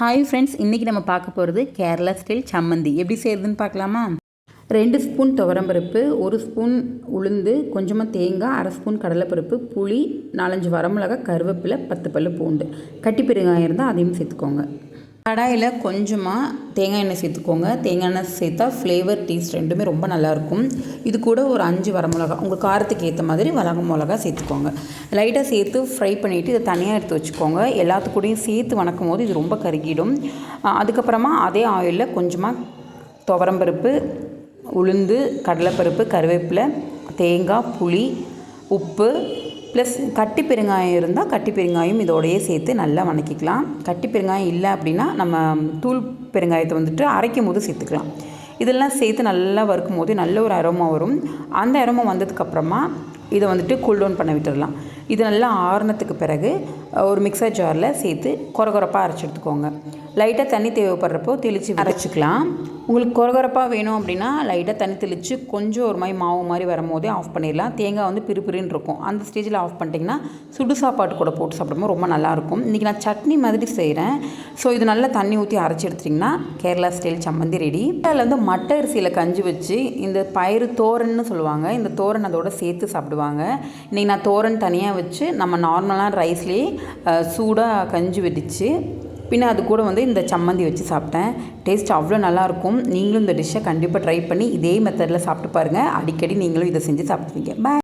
Hi friends, இன்றைக்கி நம்ம பார்க்க போகிறது கேரளா ஸ்டைல் சம்மந்தி எப்படி செய்கிறதுன்னு பார்க்கலாமா? 2 ஸ்பூன் துவரம்பருப்பு, 1 ஸ்பூன் உளுந்து, கொஞ்சமாக தேங்காய், 1/2 ஸ்பூன் கடலைப்பருப்பு, புளி, 4-5 வரமிளகாய், கருவேப்பிலை, 10 பல்லு பூண்டு, கட்டி பெருங்காயம் இருந்தால் அதையும் சேர்த்துக்கோங்க. கடாயில் கொஞ்சமாக தேங்காய் எண்ணெய் சேர்த்துக்கோங்க. தேங்காய் எண்ணெய் சேர்த்தா ஃப்ளேவர் டேஸ்ட் ரெண்டுமே ரொம்ப நல்லாயிருக்கும். இது கூட ஒரு 5 வரமிளகா உங்கள் காரத்துக்கு ஏற்ற மாதிரி மிளகா சேர்த்துக்கோங்க. லைட்டாக சேர்த்து ஃப்ரை பண்ணிவிட்டு இதை தனியாக எடுத்து வச்சுக்கோங்க. எல்லாத்துக்கூடையும் சேர்த்து வணக்கும் போது இது ரொம்ப கருகிடும். அதுக்கப்புறமா அதே ஆயிலில் கொஞ்சமாக துவரம்பருப்பு, உளுந்து, கடலைப்பருப்பு, கருவேப்பிலை, தேங்காய், புளி, உப்பு ப்ளஸ் கட்டி பெருங்காயம் இருந்தால் கட்டி பெருங்காயம் இதோடையே சேர்த்து நல்லா வணக்கிக்கலாம். கட்டி பெருங்காயம் இல்லை அப்படின்னா நம்ம தூள் பெருங்காயத்தை அரைக்கும் போது சேர்த்துக்கலாம். இதெல்லாம் சேர்த்து நல்லா வறுக்கும் போது நல்ல ஒரு அரோமா வரும். அந்த அரோமா வந்ததுக்கப்புறமா இதை கூல் டவுன் பண்ண விட்டுடலாம். இது நல்லா ஆறுனத்துக்கு பிறகு ஒரு மிக்சர் ஜாரில் சேர்த்து கொரகொரப்பாக அரைச்சி எடுத்துக்கோங்க. லைட்டாக தண்ணி தேவைப்படுறப்போ தெளித்து அரைச்சிக்கலாம். உங்களுக்கு கொரகொரப்பாக வேணும் அப்படின்னா லைட்டாக தண்ணி தெளித்து கொஞ்சம் ஒரு மாதிரி மாவு மாதிரி வரும்போதே ஆஃப் பண்ணிடலாம். தேங்காய் பிரின்னு இருக்கும். அந்த ஸ்டேஜில் ஆஃப் பண்ணிட்டிங்கன்னா சுடு சாப்பாட்டு கூட போட்டு சாப்பிடும்போது ரொம்ப நல்லாயிருக்கும். இன்றைக்கி நான் சட்னி மாதிரி செய்கிறேன். ஸோ இது நல்லா தண்ணி ஊற்றி அரைச்சி எடுத்துட்டிங்கன்னா கேரளா ஸ்டைல் சம்மந்தி ரெடி. அதில் மட்டை அரிசியில் கஞ்சி வச்சு இந்த பயிறு தோரன்னு சொல்லுவாங்க. இந்த தோரன் அதோட சேர்த்து சாப்பிடுவாங்க. இன்றைக்கி நான் தோரன் தனியாக வச்சு நம்ம நார்மலான ரைஸ்லேயே சூடாக கஞ்சி வெடித்து பின்ன அது கூட இந்த சம்மந்தி வச்சு சாப்பிட்டேன். டேஸ்ட் அவ்வளோ நல்லாயிருக்கும். நீங்களும் இந்த டிஷ்ஷை கண்டிப்பாக ட்ரை பண்ணி இதே மெத்தடில் சாப்பிட்டு பாருங்கள். அடிக்கடி நீங்களும் இதை செஞ்சு சாப்பிடுவீங்க. பாய்.